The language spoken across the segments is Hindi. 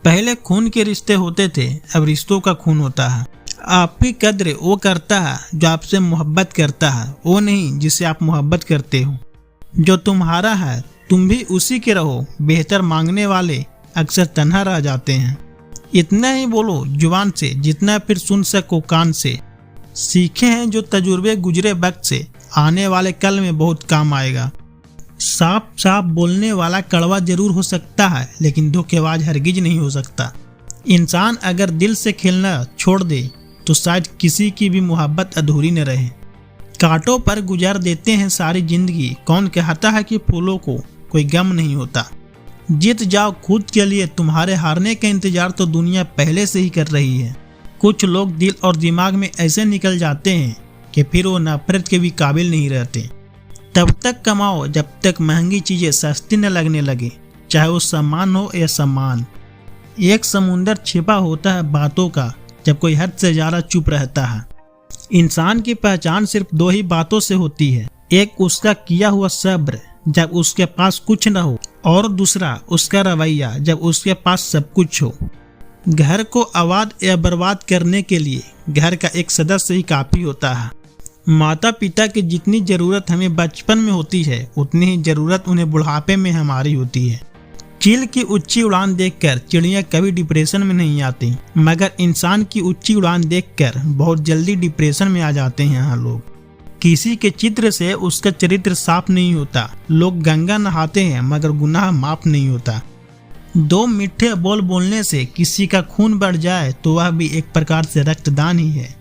पहले खून के रिश्ते होते थे, अब रिश्तों का खून होता है। आपकी कद्र वो करता है जो आपसे मोहब्बत करता है, वो नहीं जिसे आप मोहब्बत करते हो। जो तुम्हारा है तुम भी उसी के रहो। बेहतर मांगने वाले अक्सर तन्हा रह जाते हैं। इतना ही बोलो जुबान से जितना फिर सुन सको कान से। सीखे हैं जो तजुर्बे गुजरे वक्त से, आने वाले कल में बहुत काम आएगा। साफ साफ बोलने वाला कड़वा जरूर हो सकता है, लेकिन धोखेबाज हरगिज नहीं हो सकता। इंसान अगर दिल से खेलना छोड़ दे तो शायद किसी की भी मोहब्बत अधूरी न रहे। कांटों पर गुजार देते हैं सारी जिंदगी, कौन कहता है कि फूलों को कोई गम नहीं होता। जीत जाओ खुद के लिए, तुम्हारे हारने का इंतजार तो दुनिया पहले से ही कर रही है। कुछ लोग दिल और दिमाग में ऐसे निकल जाते हैं कि फिर वो नफरत के भी काबिल नहीं रहते। तब तक कमाओ जब तक महंगी चीजें सस्ती न लगने लगे, चाहे वो सामान हो या सम्मान। एक समुंदर छिपा होता है बातों का जब कोई हद से ज्यादा चुप रहता है। इंसान की पहचान सिर्फ दो ही बातों से होती है, एक उसका किया हुआ सब्र जब उसके पास कुछ न हो, और दूसरा उसका रवैया जब उसके पास सब कुछ हो। घर को आबाद या बर्बाद करने के लिए घर का एक सदस्य ही काफी होता है। माता पिता की जितनी जरूरत हमें बचपन में होती है, उतनी ही जरूरत उन्हें बुढ़ापे में हमारी होती है। चील की ऊंची उड़ान देखकर चिड़िया कभी डिप्रेशन में नहीं आती, मगर इंसान की ऊंची उड़ान देखकर बहुत जल्दी डिप्रेशन में आ जाते हैं यहाँ लोग। किसी के चित्र से उसका चरित्र साफ नहीं होता। लोग गंगा नहाते हैं मगर गुनाह माफ नहीं होता। दो मीठे बोल बोलने से किसी का खून बढ़ जाए तो वह भी एक प्रकार से रक्तदान ही है।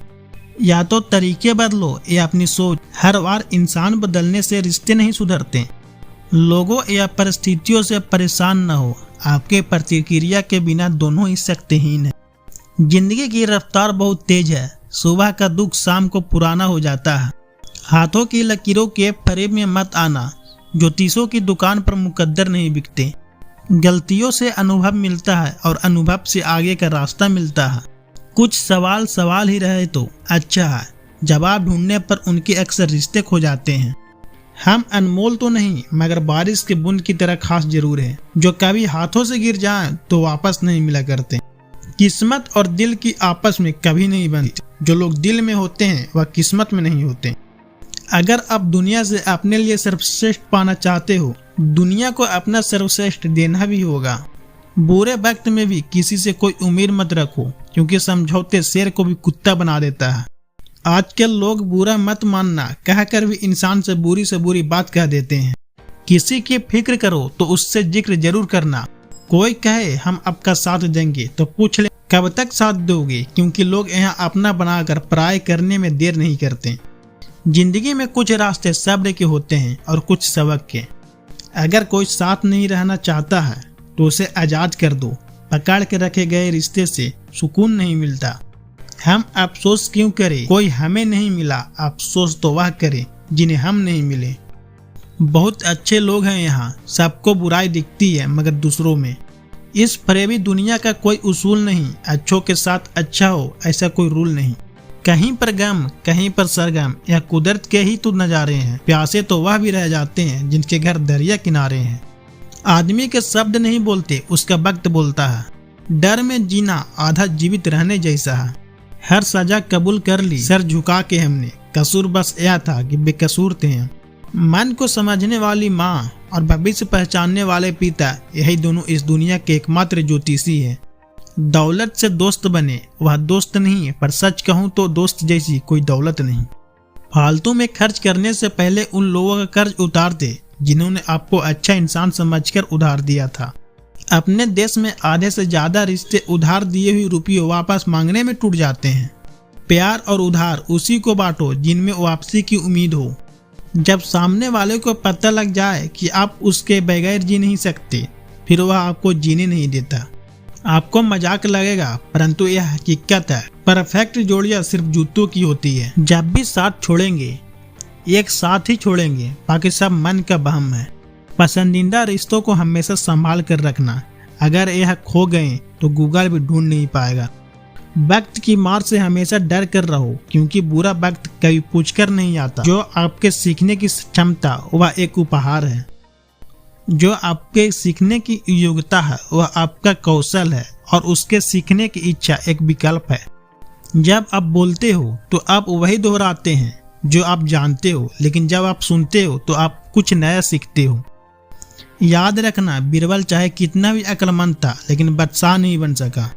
या तो तरीके बदलो या अपनी सोच। हर बार इंसान बदलने से रिश्ते नहीं सुधरते। लोगों या परिस्थितियों से परेशान न हो, आपके प्रतिक्रिया के बिना दोनों ही शक्तिहीन है। जिंदगी की रफ्तार बहुत तेज है, सुबह का दुख शाम को पुराना हो जाता है। हाथों की लकीरों के फरेब में मत आना, ज्योतिषों की दुकान पर मुकद्दर नहीं बिकते। गलतियों से अनुभव मिलता है और अनुभव से आगे का रास्ता मिलता है। कुछ सवाल सवाल ही रहे तो अच्छा है, जवाब ढूंढने पर उनके अक्सर रिश्ते खो जाते हैं। हम अनमोल तो नहीं मगर बारिश के बूंद की तरह खास जरूर है, जो कभी हाथों से गिर जाएं तो वापस नहीं मिला करते। किस्मत और दिल की आपस में कभी नहीं बनती। जो लोग दिल में होते हैं वह किस्मत में नहीं होते। अगर आप दुनिया से अपने लिए सर्वश्रेष्ठ पाना चाहते हो, दुनिया को अपना सर्वश्रेष्ठ देना भी होगा। बुरे वक्त में भी किसी से कोई उम्मीद मत रखो, क्योंकि समझौते शेर को भी कुत्ता बना देता है। आजकल लोग बुरा मत मानना कहकर भी इंसान से बुरी बात कह देते हैं। किसी की फिक्र करो तो उससे जिक्र जरूर करना। कोई कहे हम आपका साथ देंगे तो पूछ ले कब तक साथ दोगे, क्योंकि लोग यहाँ अपना बनाकर पराये करने में देर नहीं करते। जिंदगी में कुछ रास्ते सब्र के होते हैं और कुछ सबक के। अगर कोई साथ नहीं रहना चाहता है तो उसे आजाद कर दो। पकड़ के रखे गए रिश्ते से सुकून नहीं मिलता। हम अफसोस क्यों करें, कोई हमें नहीं मिला, अफसोस तो वह करे जिन्हें हम नहीं मिले। बहुत अच्छे लोग हैं यहाँ, सबको बुराई दिखती है मगर दूसरों में। इस फरेबी दुनिया का कोई उसूल नहीं, अच्छों के साथ अच्छा हो ऐसा कोई रूल नहीं। कहीं पर गम कहीं पर सरगम, यह कुदरत के ही तो नजारे हैं। प्यासे तो वह भी रह जाते हैं जिनके घर दरिया किनारे हैं। आदमी के शब्द नहीं बोलते, उसका वक्त बोलता है। डर में जीना आधा जीवित रहने जैसा है। हर सजा कबूल कर ली सर झुका के हमने, कसूर बस यह था कि बेकसूर थे हम। मन को समझने वाली माँ और भविष्य पहचानने वाले पिता, यही दोनों इस दुनिया के एकमात्र ज्योतिषी है। दौलत से दोस्त बने, वह दोस्त नहीं है, पर सच कहूँ तो दोस्त जैसी कोई दौलत नहीं। फालतू में खर्च करने से पहले उन लोगों का कर्ज उतार दे जिन्होंने आपको अच्छा इंसान समझकर उधार दिया था। अपने देश में आधे से ज्यादा रिश्ते उधार दिए हुए रुपये वापस मांगने में टूट जाते हैं। प्यार और उधार उसी को बांटो जिनमें वापसी की उम्मीद हो। जब सामने वाले को पता लग जाए कि आप उसके बगैर जी नहीं सकते, फिर वह आपको जीने नहीं देता। आपको मजाक लगेगा परंतु यह हकीकत है। परफेक्ट जोड़ियां सिर्फ जूतों की होती है। जब भी साथ छोड़ेंगे एक साथ ही छोड़ेंगे, बाकी सब मन का बहम है। पसंदीदा रिश्तों को हमेशा संभाल कर रखना, अगर यह खो गए तो गूगल भी ढूंढ नहीं पाएगा। वक्त की मार से हमेशा डर कर रहो, क्योंकि बुरा वक्त कभी पूछकर नहीं आता। जो आपके सीखने की क्षमता वह एक उपहार है। जो आपके सीखने की योग्यता है वह आपका कौशल है और उसके सीखने की इच्छा एक विकल्प है। जब आप बोलते हो तो आप वही दोहराते हैं जो आप जानते हो, लेकिन जब आप सुनते हो तो आप कुछ नया सीखते हो। याद रखना, बीरबल चाहे कितना भी अक्लमंद था लेकिन बादशाह नहीं बन सका।